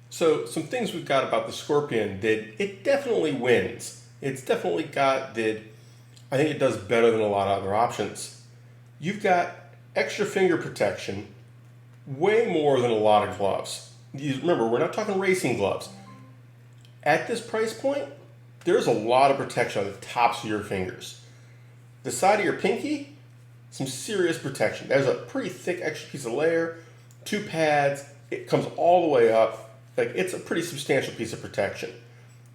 So some things we've got about the Scorpion that it definitely wins. It's definitely got that I think it does better than a lot of other options. You've got extra finger protection, way more than a lot of gloves. Remember, we're not talking racing gloves. At this price point, there's a lot of protection on the tops of your fingers. The side of your pinky, some serious protection. There's a pretty thick extra piece of layer, 2 pads, it comes all the way up. Like, it's a pretty substantial piece of protection.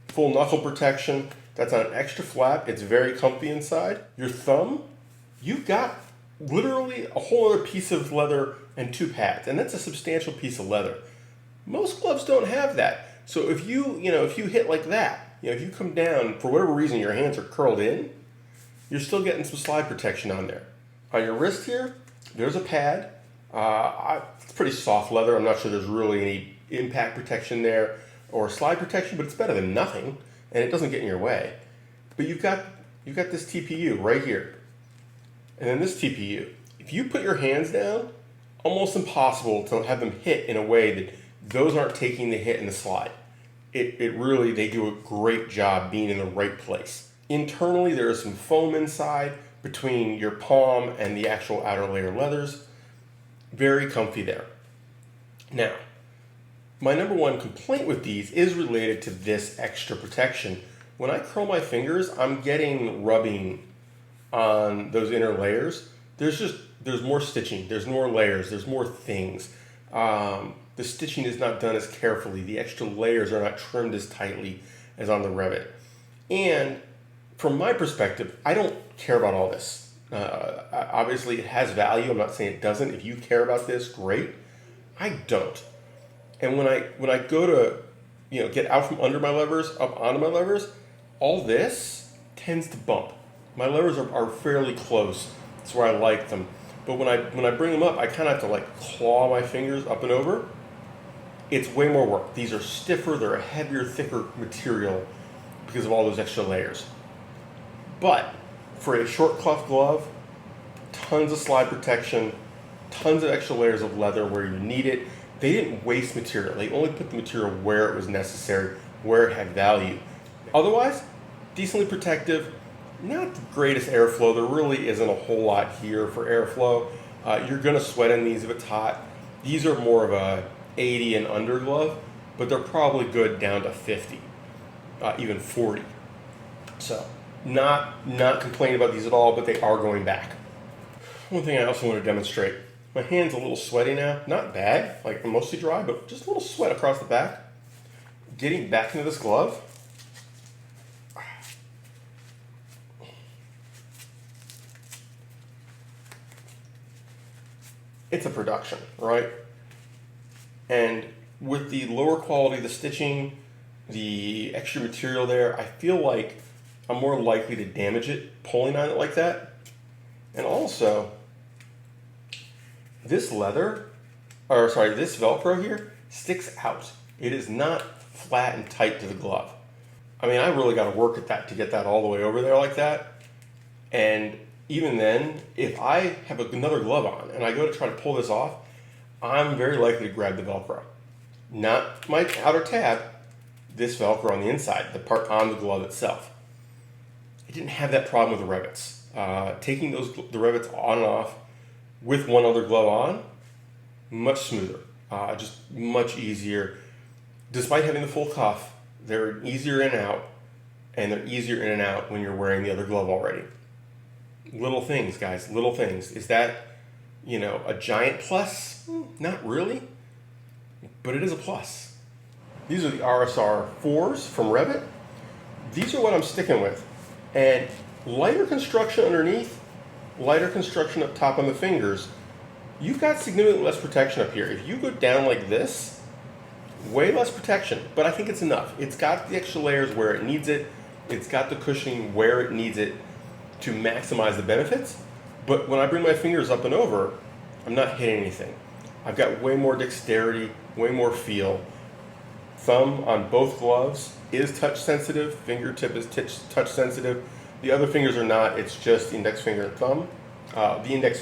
Full knuckle protection, that's on an extra flap, it's very comfy inside. Your thumb, you've got literally a whole other piece of leather and 2 pads, and that's a substantial piece of leather. Most gloves don't have that. So if you hit like that, if you come down, for whatever reason your hands are curled in, you're still getting some slide protection on there. On your wrist here, there's a pad. It's pretty soft leather. I'm not sure there's really any impact protection there or slide protection, but it's better than nothing, and it doesn't get in your way. But you've got this TPU right here, and then this TPU. If you put your hands down, almost impossible to have them hit in a way that those aren't taking the hit and the slide. It really, they do a great job being in the right place. Internally, there is some foam inside between your palm and the actual outer layer leathers. Very comfy there. Now, my number one complaint with these is related to this extra protection. When I curl my fingers, I'm getting rubbing on those inner layers. There's more stitching, there's more layers, there's more things. The stitching is not done as carefully. The extra layers are not trimmed as tightly as on the REV'IT. And from my perspective, I don't care about all this. Obviously, it has value. I'm not saying it doesn't. If you care about this, great. I don't. And when I go to get out from under my levers, up onto my levers, all this tends to bump. My levers are fairly close. That's where I like them. But when I bring them up, I kind of have to like claw my fingers up and over. It's way more work. These are stiffer, they're a heavier, thicker material because of all those extra layers. But for a short cloth glove, tons of slide protection, tons of extra layers of leather where you need it. They didn't waste material. They only put the material where it was necessary, where it had value. Otherwise, decently protective, not the greatest airflow. There really isn't a whole lot here for airflow. You're gonna sweat in these if it's hot. These are more of a 80 and under glove, but they're probably good down to 50, even 40. So not complaining about these at all, but they are going back. One thing I also want to demonstrate, my hand's a little sweaty now. Not bad, like mostly dry, but just a little sweat across the back. Getting back into this glove, it's a production, right? And with the lower quality of the stitching, the extra material there, I feel like I'm more likely to damage it pulling on it like that. And also, this this Velcro here sticks out. It is not flat and tight to the glove. I mean, I really got to work at that to get that all the way over there like that. And even then, if I have another glove on and I go to try to pull this off, I'm very likely to grab the Velcro. Not my outer tab, this Velcro on the inside, the part on the glove itself. I didn't have that problem with the REV'ITs. Taking the REV'ITs on and off with one other glove on, much smoother, just much easier. Despite having the full cuff, they're easier in and out, and they're easier in and out when you're wearing the other glove already. Little things, guys, little things. Is that, a giant plus? Not really, but it is a plus. These are the RSR 4s from REV'IT. These are what I'm sticking with. And lighter construction underneath, lighter construction up top on the fingers, you've got significantly less protection up here. If you go down like this, way less protection, but I think it's enough. It's got the extra layers where it needs it. It's got the cushioning where it needs it to maximize the benefits. But when I bring my fingers up and over, I'm not hitting anything. I've got way more dexterity, way more feel. Thumb on both gloves is touch sensitive. Fingertip is touch sensitive. The other fingers are not. It's just the index finger and thumb. The index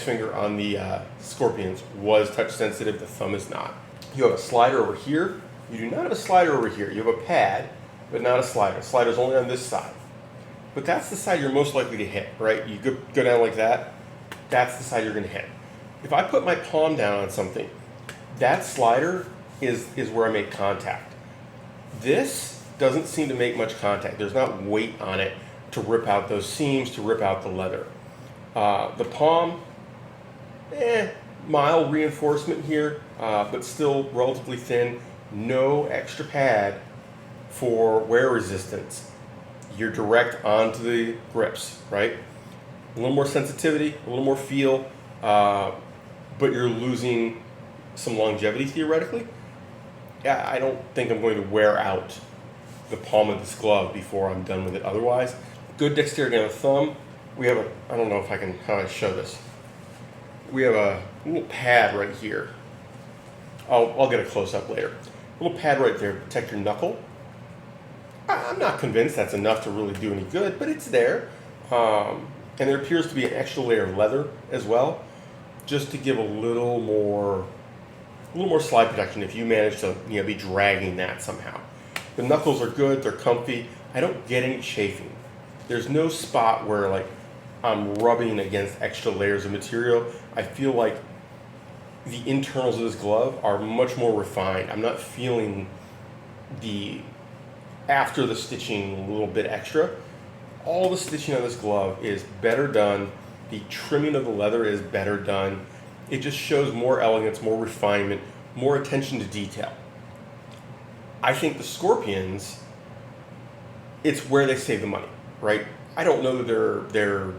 finger on the Scorpions was touch sensitive. The thumb is not. You have a slider over here. You do not have a slider over here. You have a pad, but not a slider. Slider's only on this side. But that's the side you're most likely to hit, right? You go down like that, that's the side you're gonna hit. If I put my palm down on something, that slider is where I make contact. This doesn't seem to make much contact. There's not weight on it to rip out those seams, to rip out the leather. The palm, mild reinforcement here, but still relatively thin. No extra pad for wear resistance. You're direct onto the grips, right? A little more sensitivity, a little more feel, but you're losing some longevity theoretically. Yeah, I don't think I'm going to wear out the palm of this glove before I'm done with it otherwise. Good dexterity on the thumb. We have a, I don't know if I can, how I show this. We have a little pad right here. I'll get a close up later. A little pad right there to protect your knuckle. I'm not convinced that's enough to really do any good, but it's there. And there appears to be an extra layer of leather as well, just to give a little more slide protection if you manage to be dragging that somehow. The knuckles are good, they're comfy. I don't get any chafing. There's no spot where like I'm rubbing against extra layers of material. I feel like the internals of this glove are much more refined. I'm not feeling the after the stitching a little bit extra. All the stitching on this glove is better done. The trimming of the leather is better done. It just shows more elegance, more refinement, more attention to detail. I think the Scorpions, it's where they save the money, right? I don't know that they're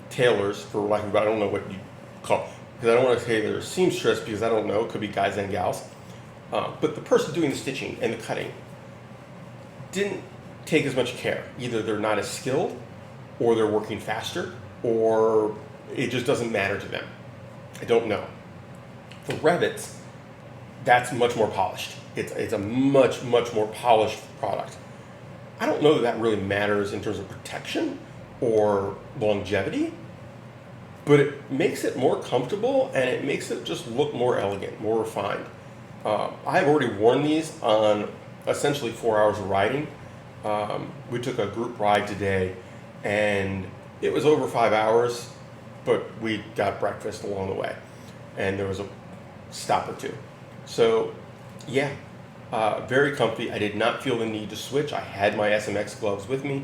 tailors, for lack of, I don't know what you call, because I don't want to say they're seamstress, because I don't know, it could be guys and gals. But the person doing the stitching and the cutting didn't take as much care. Either they're not as skilled, or they're working faster, or it just doesn't matter to them. I don't know. For REV'ITs, that's much more polished. It's a much more polished product. I don't know that really matters in terms of protection or longevity, but it makes it more comfortable and it makes it just look more elegant, more refined. I've already worn these on essentially 4 hours of riding. We took a group ride today and it was over 5 hours, but we got breakfast along the way and there was a stop or two. So yeah, very comfy. I did not feel the need to switch. I had my SMX gloves with me.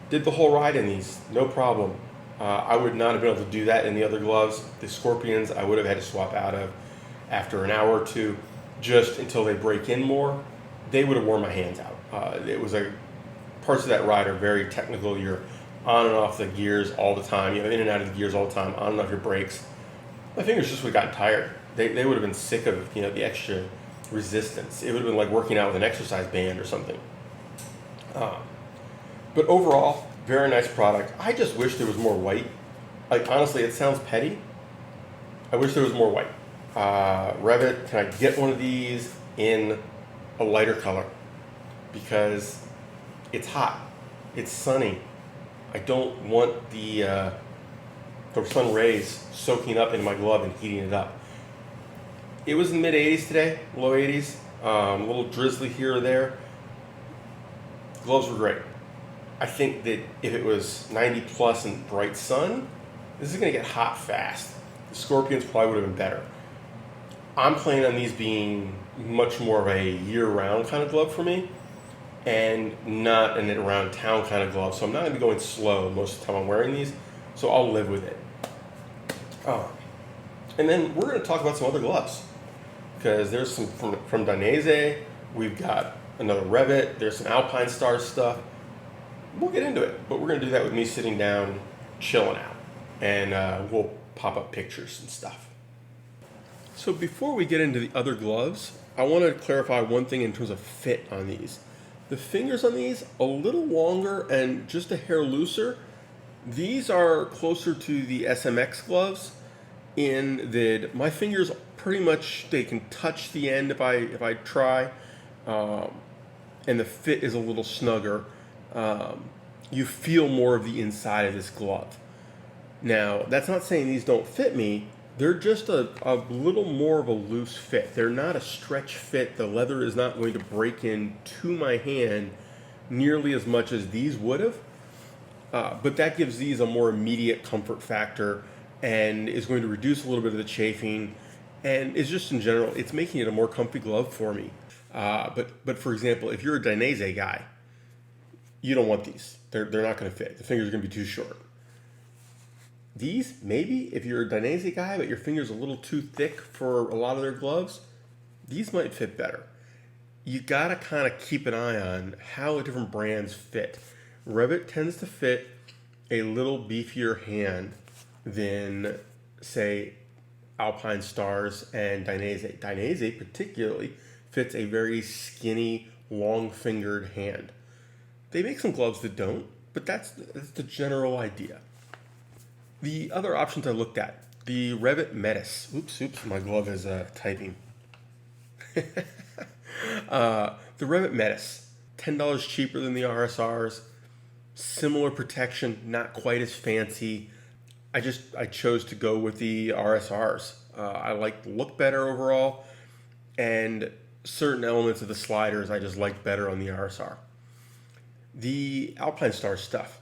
Did the whole ride in these, no problem. I would not have been able to do that in the other gloves. The Scorpions I would have had to swap out of after an hour or two, just until they break in more. They would have worn my hands out. It was parts of that ride are very technical. You're on and off the gears all the time. You're in and out of the gears all the time, on and off your brakes. My fingers just would have gotten tired. They would have been sick of the extra resistance. It would have been like working out with an exercise band or something. But overall, very nice product. I just wish there was more white. Like honestly, it sounds petty. I wish there was more white. REV'IT, can I get one of these in a lighter color? Because it's hot, it's sunny. I don't want the sun rays soaking up in my glove and heating it up. It was in the mid 80s today, low 80s, a little drizzly here or there. Gloves were great. I think that if it was 90 plus and bright sun, this is gonna get hot fast. The Scorpions probably would have been better. I'm planning on these being much more of a year-round kind of glove for me, and not an around town kind of glove. So I'm not gonna be going slow most of the time I'm wearing these, so I'll live with it. And then we're gonna talk about some other gloves, because there's some from Dainese, we've got another REV'IT, there's some Alpine Star stuff. We'll get into it, but we're gonna do that with me sitting down, chilling out, and we'll pop up pictures and stuff. So before we get into the other gloves, I want to clarify one thing in terms of fit on these. The fingers on these, a little longer and just a hair looser. These are closer to the SMX gloves in that my fingers pretty much, they can touch the end if I try, and the fit is a little snugger. You feel more of the inside of this glove. Now, that's not saying these don't fit me. They're just a little more of a loose fit. They're not a stretch fit. The leather is not going to break into my hand nearly as much as these would have. But that gives these a more immediate comfort factor and is going to reduce a little bit of the chafing. And is just in general, it's making it a more comfy glove for me. But for example, if you're a Dainese guy, you don't want these. They're not going to fit. The fingers are going to be too short. These, maybe, if you're a Dainese guy, but your finger's a little too thick for a lot of their gloves, these might fit better. You gotta kind of keep an eye on how different brands fit. REV'IT tends to fit a little beefier hand than, say, Alpine Stars and Dainese. Dainese particularly fits a very skinny, long-fingered hand. They make some gloves that don't, but that's the general idea. The other options I looked at, the REV'IT Metis. Oops, my glove is typing. The REV'IT Metis, $10 cheaper than the RSRs, similar protection, not quite as fancy. I chose to go with the RSRs. I like the look better overall, and certain elements of the sliders I just liked better on the RSR. The Alpine Star stuff.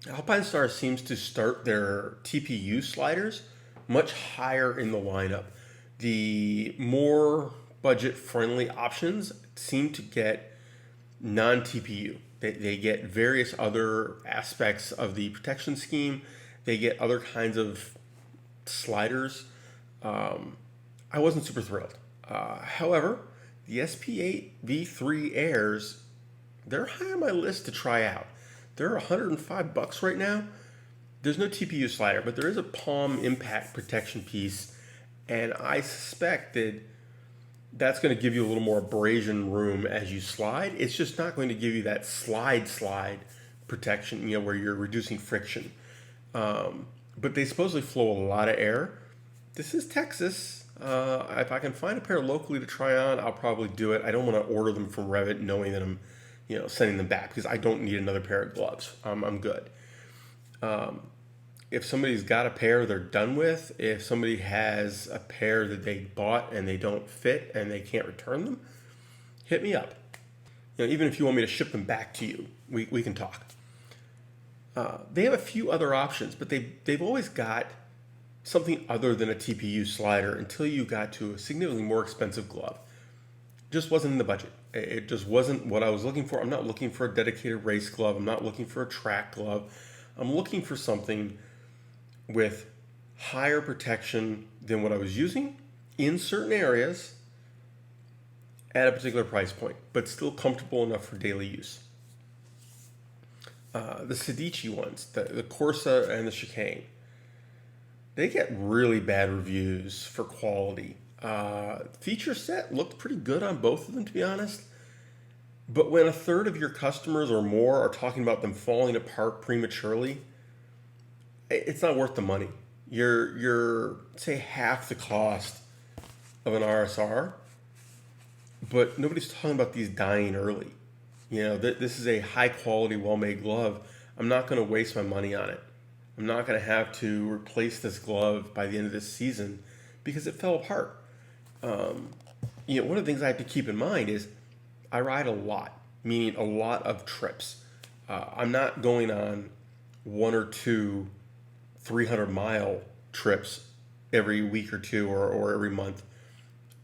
Alpine Star seems to start their TPU sliders much higher in the lineup. The more budget-friendly options seem to get non-TPU. They get various other aspects of the protection scheme. They get other kinds of sliders. I wasn't super thrilled. However, the SP8 V3 Airs, they're high on my list to try out. They're $105 right now. There's no TPU slider, but there is a palm impact protection piece, and I suspect that that's going to give you a little more abrasion room as you slide. It's just not going to give you that slide protection, where you're reducing friction. But they supposedly flow a lot of air. This is Texas. If I can find a pair locally to try on, I'll probably do it. I don't want to order them from REV'IT knowing that I'm sending them back, because I don't need another pair of gloves. I'm good. If somebody's got a pair they're done with, if somebody has a pair that they bought and they don't fit and they can't return them, hit me up. Even if you want me to ship them back to you, we can talk. They have a few other options, but they've always got something other than a TPU slider until you got to a significantly more expensive glove. Just wasn't in the budget. It just wasn't what I was looking for. I'm not looking for a dedicated race glove. I'm not looking for a track glove. I'm looking for something with higher protection than what I was using in certain areas at a particular price point, but still comfortable enough for daily use. The Sedici ones, the Corsa and the Chicane, they get really bad reviews for quality. Feature set looked pretty good on both of them, to be honest. But when a third of your customers or more are talking about them falling apart prematurely, it's not worth the money. You're say half the cost of an RSR, but nobody's talking about these dying early. This is a high quality, well-made glove. I'm not going to waste my money on it. I'm not going to have to replace this glove by the end of this season because it fell apart. One of the things I have to keep in mind is I ride a lot, meaning a lot of trips. I'm not going on one or two 300-mile trips every week or two or every month.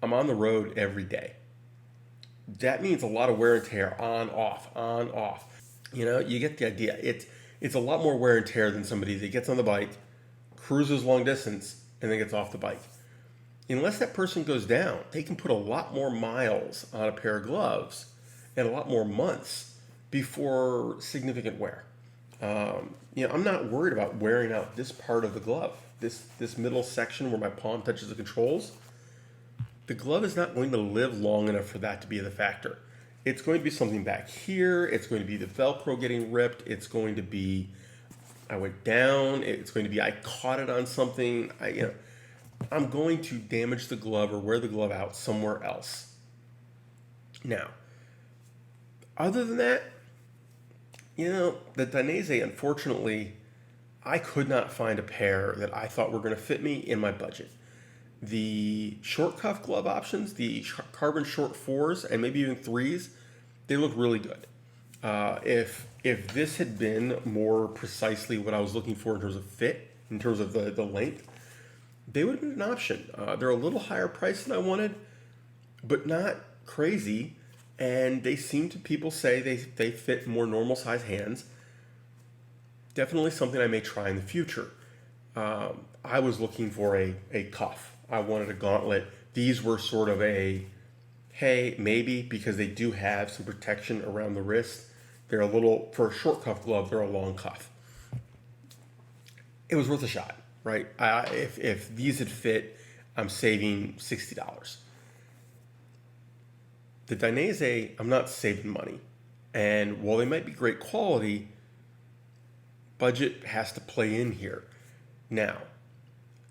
I'm on the road every day. That means a lot of wear and tear, on, off. You get the idea. It's a lot more wear and tear than somebody that gets on the bike, cruises long distance, and then gets off the bike. Unless that person goes down, they can put a lot more miles on a pair of gloves and a lot more months before significant wear. I'm not worried about wearing out this part of the glove, this middle section where my palm touches the controls. The glove is not going to live long enough for that to be the factor. It's going to be something back here. It's going to be the Velcro getting ripped. It's going to be I went down. It's going to be I caught it on something. I'm going to damage the glove or wear the glove out somewhere else. Now, other than that, the Dainese, unfortunately, I could not find a pair that I thought were going to fit me in my budget. The short cuff glove options, the carbon short 4s and maybe even 3s, they look really good. If this had been more precisely what I was looking for in terms of fit, in terms of the length, they would have been an option. They're a little higher priced than I wanted, but not crazy. And they seem to, people say they fit more normal size hands. Definitely something I may try in the future. I was looking for a cuff. I wanted a gauntlet. These were sort of a, hey, maybe, because they do have some protection around the wrist. They're a little, for a short cuff glove, they're a long cuff. It was worth a shot, right? If these had fit, I'm saving $60. The Dainese, I'm not saving money. And while they might be great quality, budget has to play in here. Now,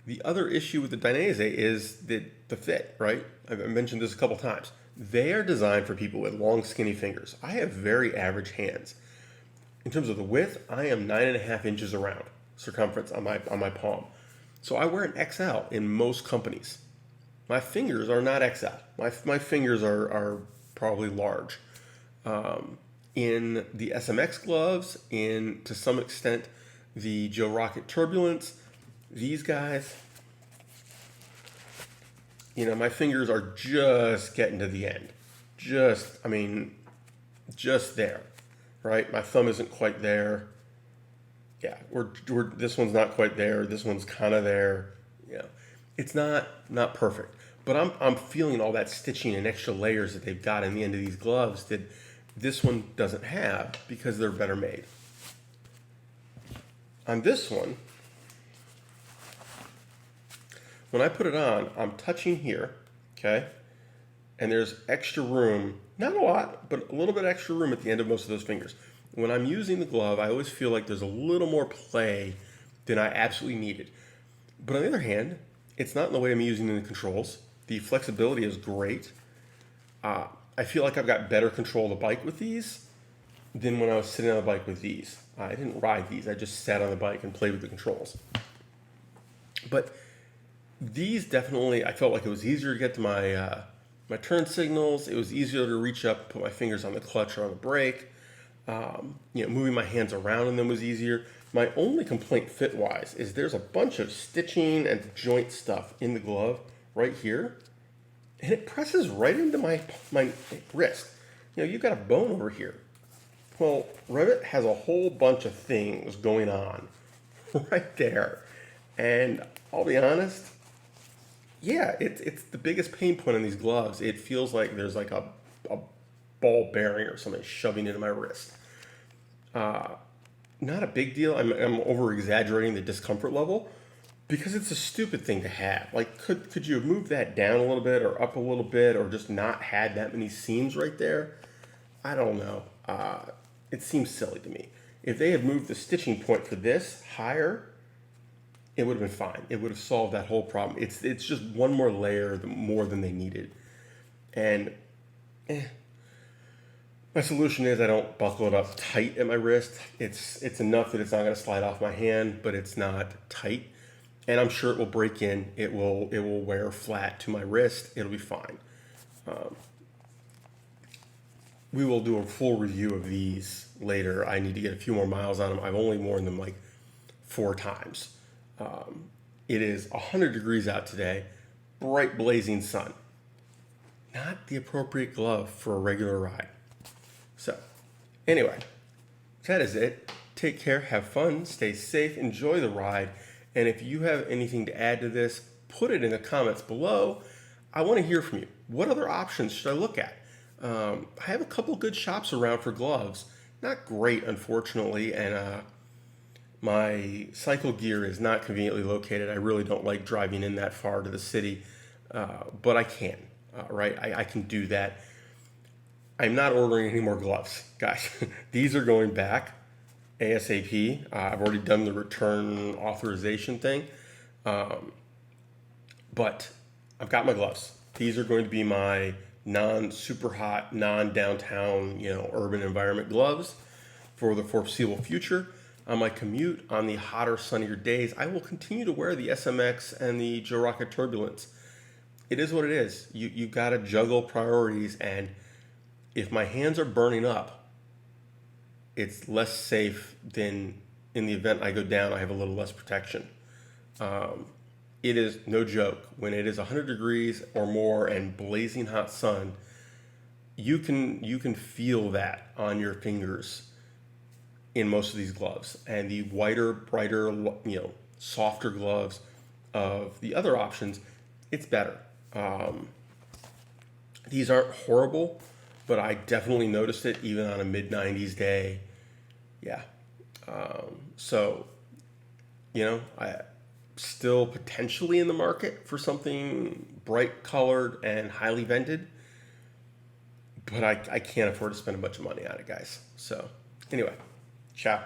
the other issue with the Dainese is the fit, right? I've mentioned this a couple times. They are designed for people with long, skinny fingers. I have very average hands. In terms of the width, I am 9.5 inches around circumference on my palm. So I wear an XL in most companies. My fingers are not XL. My fingers are probably large. In the SMX gloves, in to some extent the Joe Rocket Turbulence, these guys, you know, my fingers are just getting to the end. Just there, right? My thumb isn't quite there. Yeah, this one's not quite there. This one's kind of there. Yeah, it's not perfect, but I'm feeling all that stitching and extra layers that they've got in the end of these gloves that this one doesn't have because they're better made. On this one, when I put it on, I'm touching here, okay? And there's extra room, not a lot, but a little bit extra room at the end of most of those fingers. When I'm using the glove, I always feel like there's a little more play than I absolutely needed. But on the other hand, it's not in the way I'm using in the controls. The flexibility is great. I feel like I've got better control of the bike with these than when I was sitting on the bike with these. I didn't ride these, I just sat on the bike and played with the controls. But these definitely, I felt like it was easier to get to my turn signals. It was easier to reach up, put my fingers on the clutch or on the brake. Moving my hands around in them was easier. My only complaint fit-wise is there's a bunch of stitching and joint stuff in the glove right here, and it presses right into my wrist. You know, you've got a bone over here. Well, REV'IT has a whole bunch of things going on right there, and I'll be honest, yeah, it's the biggest pain point in these gloves. It feels like there's like a ball bearing or something shoving into my wrist. Not a big deal. I'm over exaggerating the discomfort level because it's a stupid thing to have. Like, could you have moved that down a little bit or up a little bit or just not had that many seams right there? I don't know. It seems silly to me. If they had moved the stitching point for this higher, it would have been fine. It would have solved that whole problem. It's just one more layer more than they needed. And my solution is I don't buckle it up tight at my wrist. It's enough that it's not going to slide off my hand, but it's not tight. And I'm sure it will break in. It will wear flat to my wrist. It'll be fine. We will do a full review of these later. I need to get a few more miles on them. I've only worn them like 4 times. It is 100 degrees out today, bright blazing sun. Not the appropriate glove for a regular ride. So, anyway, that is it. Take care, have fun, stay safe, enjoy the ride. And if you have anything to add to this, put it in the comments below. I want to hear from you. What other options should I look at? I have a couple good shops around for gloves. Not great, unfortunately, and my cycle gear is not conveniently located. I really don't like driving in that far to the city, but I can, right? I can do that. I'm not ordering any more gloves, guys. These are going back ASAP. I've already done the return authorization thing, but I've got my gloves. These are going to be my non-super hot, non-downtown, urban environment gloves for the foreseeable future. on my commute on the hotter, sunnier days, I will continue to wear the SMX and the Joe Rocket Turbulence. It is what it is. You got to juggle priorities, and if my hands are burning up, it's less safe than in the event I go down, I have a little less protection. It is no joke. When it is 100 degrees or more and blazing hot sun, you can feel that on your fingers in most of these gloves. And the whiter, brighter, softer gloves of the other options, it's better. These aren't horrible, but I definitely noticed it even on a mid-90s day. Yeah. So, I still potentially in the market for something bright colored and highly vented, but I can't afford to spend a bunch of money on it, guys. So, anyway, ciao.